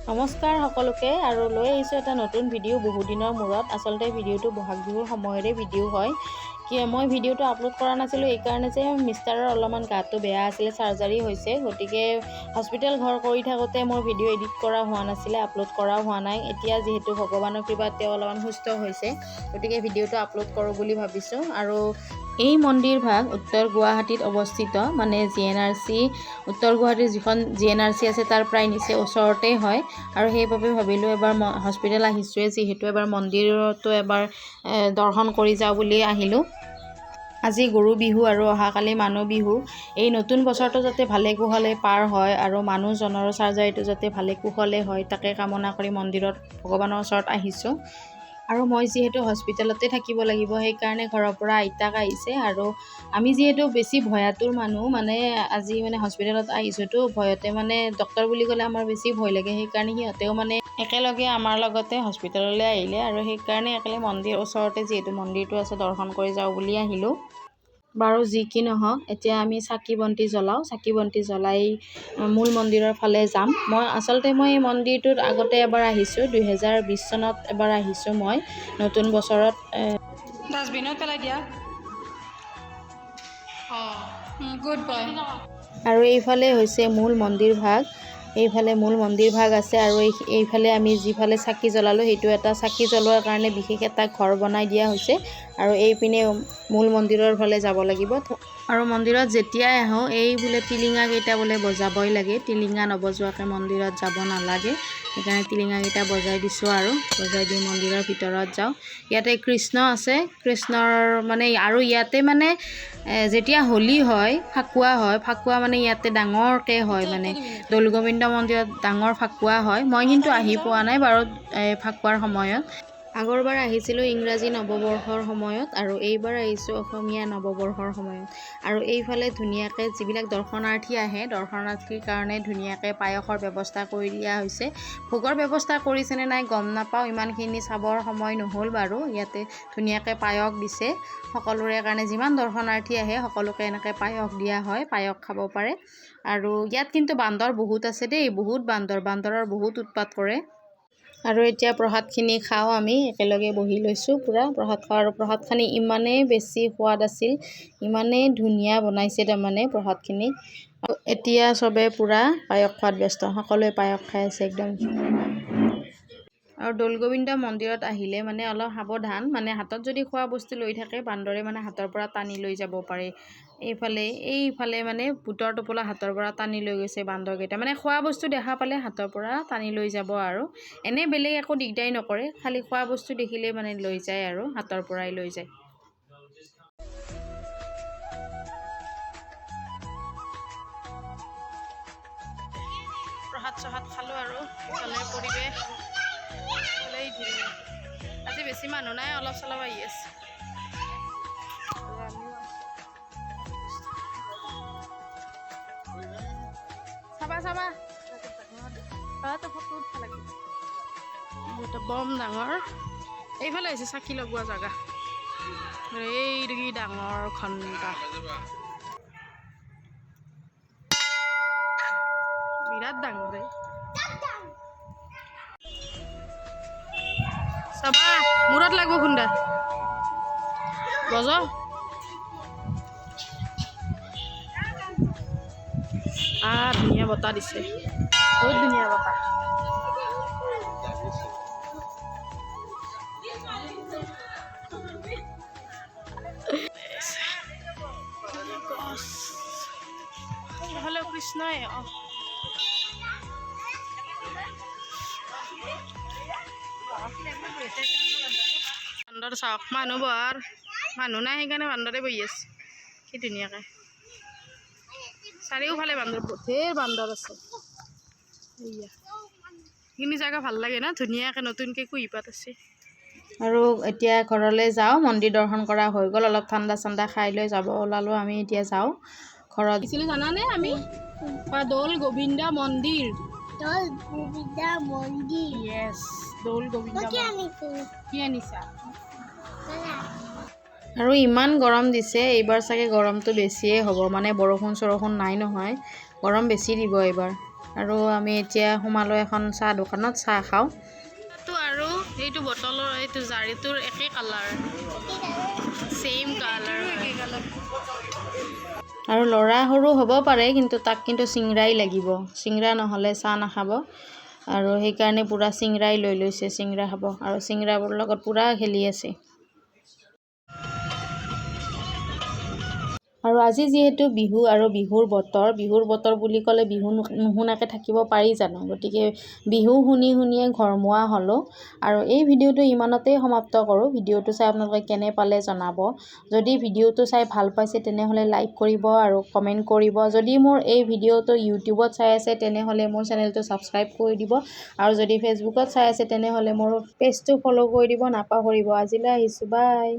নমস্কাৰ সকলোকে আৰু লৈ আহিছোঁ এটা নতুন ভিডিঅ' বহুত দিনৰ মূৰত। আচলতে ভিডিঅ'টো বহাগ বিহুৰ সময়ৰে ভিডিঅ' হয়। মই ভিডিঅ'টো আপলোড কৰা নাছিলোঁ এইকাৰণে যে মিষ্টাৰৰ অলপমান গাটো বেয়া আছিলে, চাৰ্জাৰী হৈছে, গতিকে হস্পিটেল ঘৰ কৰি থাকোঁতে মোৰ ভিডিঅ' এডিট কৰা হোৱা নাছিলে, আপলোড কৰাও হোৱা নাই। এতিয়া যিহেতু ভগৱানৰ কৃপাত তেওঁ অলপমান সুস্থ হৈছে, গতিকে ভিডিঅ'টো আপলোড কৰোঁ বুলি ভাবিছোঁ। আৰু এই মন্দিৰভাগ উত্তৰ গুৱাহাটীত অৱস্থিত, মানে GNRC উত্তৰ গুৱাহাটীৰ যিখন GNRC আছে তাৰ প্ৰায় নিচেই ওচৰতেই হয়। আৰু সেইবাবে ভাবিলোঁ এবাৰ হস্পিটেল আহিছোঁৱে যিহেতু এবাৰ মন্দিৰতো এবাৰ দৰ্শন কৰি যাওঁ বুলি আহিলোঁ। আজি গৰু বিহু আৰু অহাকালি মানুহ বিহু। এই নতুন বছৰটো যাতে ভালে কুশলে পাৰ হয় আৰু মানুহজনৰ চাৰ্জাৰীটো যাতে ভালে কুশলে হয়, তাকে কামনা কৰি মন্দিৰত ভগৱানৰ ওচৰত আহিছোঁ। আৰু মই যিহেতু হস্পিটেলতে থাকিব লাগিব, সেইকাৰণে ঘৰৰ পৰা আইতাক আহিছে। আৰু আমি যিহেতু বেছি ভয়াতুৰ মানুহ, মানে আজি মানে হস্পিটেলত আহিছোঁতো ভয়তে, মানে ডক্তৰ বুলি ক'লে আমাৰ বেছি ভয় লাগে, সেইকাৰণে সিহঁতেও মানে একেলগে আমাৰ লগতে হস্পিটেললৈ আহিলে। আৰু সেইকাৰণে একেলগে মন্দিৰ ওচৰতে যিহেতু মন্দিৰটো আছে, দৰ্শন কৰি যাওঁ বুলি আহিলোঁ। বাৰু যি কি নহওক, এতিয়া আমি চাকি বন্তি জ্বলাওঁ। চাকি বন্তি জ্বলাই মূল মন্দিৰৰ ফালে যাম। মই এই মন্দিৰটোত আগতে এবাৰ আহিছোঁ, 2020 চনত এবাৰ আহিছোঁ মই নতুন বছৰত। ডাষ্টবিনত পেলাই দিয়া। Good boy. আৰু এইফালে হৈছে মূল মন্দিৰ ভাগ, এইফালে মূল মন্দিৰ ভাগ আছে। আৰু এইফালে আমি যিফালে চাকি জ্বলালোঁ সেইটো এটা চাকি জ্বলোৱাৰ কাৰণে বিশেষ এটা ঘৰ বনাই দিয়া হৈছে। আৰু এইপিনে মূল মন্দিৰৰ ফালে যাব লাগিব। আৰু মন্দিৰত যেতিয়াই আহোঁ এই বোলে টিলিঙাকেইটা বোলে বজাবই লাগে, টিলিঙা নবজোৱাকৈ মন্দিৰত যাব নালাগে। সেইকাৰণে টিলিঙাকেইটা বজাই দিছোঁ আৰু বজাই দি মন্দিৰৰ ভিতৰত যাওঁ। ইয়াতে কৃষ্ণ আছে, কৃষ্ণৰ মানে, আৰু ইয়াতে মানে যেতিয়া হোলী হয়, ফাকুৱা মানে ইয়াতে ডাঙৰকৈ হয়, মানে দৌলগোবিন্দ মন্দিৰত ডাঙৰ ফাকুৱা হয়। মই কিন্তু আহি পোৱা নাই বাৰু ফাকুৱাৰ সময়ত। আগৰবাৰ আহিছিলোঁ ইংৰাজী নৱবৰ্ষৰ সময়ত, আৰু এইবাৰ আহিছোঁ অসমীয়া নৱবৰ্ষৰ সময়ত। আৰু এইফালে ধুনীয়াকৈ যিবিলাক দৰ্শনাৰ্থী আহে, দৰ্শনাৰ্থীৰ কাৰণে ধুনীয়াকৈ পায়সৰ ব্যৱস্থা কৰি দিয়া হৈছে। ভোগৰ ব্যৱস্থা কৰিছেনে নাই গম নাপাওঁ, ইমানখিনি চাবৰ সময় নহ'ল বাৰু। ইয়াতে ধুনীয়াকৈ পায়স দিছে সকলোৰে কাৰণে, যিমান দৰ্শনাৰ্থী আহে সকলোকে এনেকৈ পায়স দিয়া হয়, পায়স খাব পাৰে। আৰু ইয়াত কিন্তু বান্দৰ বহুত আছে দেই, বহুত বান্দৰৰ বহুত উৎপাত কৰে। আৰু এতিয়া প্ৰসাদখিনি খাওঁ, আমি একেলগে বহি লৈছোঁ পূৰা প্ৰসাদ খাওঁ। আৰু প্ৰসাদখিনি ইমানেই বেছি সোৱাদ আছিল, ইমানেই ধুনীয়া বনাইছে তাৰমানে প্ৰসাদখিনি। এতিয়া চবে পূৰা পায়স খোৱাত ব্যস্ত, সকলোৱে পায়স খাই আছে একদম। আৰু দৌলগোবিন্দ মন্দিৰত আহিলে মানে অলপ সাৱধান, মানে হাতত যদি খোৱা বস্তু লৈ থাকে বান্দৰে মানে হাতৰ পৰা টানি লৈ যাব পাৰে। এইফালে মানে ভূতৰ টোপোলা হাতৰ পৰা টানি লৈ গৈছে বান্দৰকেইটা, মানে খোৱা বস্তু দেখা পালে হাতৰ পৰা টানি লৈ যাব। আৰু এনেই বেলেগ একো দিগদাৰি নকৰে, খালি খোৱা বস্তু দেখিলে মানে লৈ যায় আৰু হাতৰ পৰাই লৈ যায়। প্ৰসাদ চসাদ খালোঁ আৰু ইফালে পৰিৱেশ ভালেই ধুনীয়া। আজি বেছি মানুহ নাই, অলপ চলপ আহি আছে। চাবা ফটো উঠা লাগে, বম ডাঙৰ। এইফালে হৈছে চাকি লগোৱা জেগা, এই ডাঙৰ ঘণ্টা, বিৰাট ডাঙৰ। চাবা মূৰত লাগব খুন্দা বজ। ধুনীয়া বতাহ দিছে, বহুত ধুনীয়া বতাহ। নহ'লে কৃষ্ণই বান্দৰ চাওক, মানুহ বহাৰ মানুহ নাই সেইকাৰণে বান্দৰে বহি আছে কি ধুনীয়াকৈ। চাৰিওফালে বান্দৰ, ঢেৰ বান্দৰ আছে। এইখিনি জেগা ভাল লাগে ন, ধুনীয়াকৈ নতুনকৈ কুঁহিপাত আছে। আৰু এতিয়া ঘৰলৈ যাওঁ, মন্দিৰ দৰ্শন কৰা হৈ গ'ল, অলপ ঠাণ্ডা চাণ্ডা খাই লৈ যাব ওলালোঁ আমি। এতিয়া যাওঁ ঘৰত। গৈছিলোঁ জানানে আমি দৌল গোবিন্দ মন্দিৰ। য়েছ, দৌল গোবিন্দ কি আনিছা? আৰু ইমান গৰম দিছে এইবাৰ, চাগে গৰমটো বেছিয়ে হ'ব, মানে বৰষুণ চৰষুণ নাই নহয়, গৰম বেছি দিব এইবাৰ। আৰু আমি এতিয়া সোমালোঁ এখন চাহ দোকানত চাহ খাওঁ আৰু এইটো বটলৰ এইটো জাৰিটোৰ একে কালাৰ ছেইম কালাৰ আৰু ল'ৰা সৰু হ'ব পাৰে কিন্তু তাক কিন্তু চিংৰাই লাগিব চিংৰা নহ'লে চাহ নাখাব আৰু সেইকাৰণে পূৰা চিংৰাই লৈ লৈছে চিংৰা খাব আৰু চিংৰাবোৰৰ লগত পূৰা খেলি আছে আৰু আজি যিহেতু বিহু আৰু বিহুৰ বতৰ বুলি ক'লে বিহু নুশুনাকৈ থাকিব পাৰি জানো গতিকে বিহু শুনিয়ে ঘৰমুৱা হ'লোঁ আৰু এই ভিডিঅ'টো ইমানতেই সমাপ্ত কৰোঁ ভিডিঅ'টো চাই আপোনালোকে কেনে পালে জনাব যদি ভিডিঅ'টো চাই ভাল পাইছে তেনেহ'লে লাইক কৰিব আৰু কমেণ্ট কৰিব যদি মোৰ এই ভিডিঅ'টো ইউটিউবত চাই আছে তেনেহ'লে মোৰ চেনেলটো ছাবস্ক্ৰাইব কৰি দিব আৰু যদি ফেচবুকত চাই আছে তেনেহ'লে মোৰ পেজটো ফ'ল' কৰি দিব নাপাহৰিব আজিলৈ আহিছোঁ বাই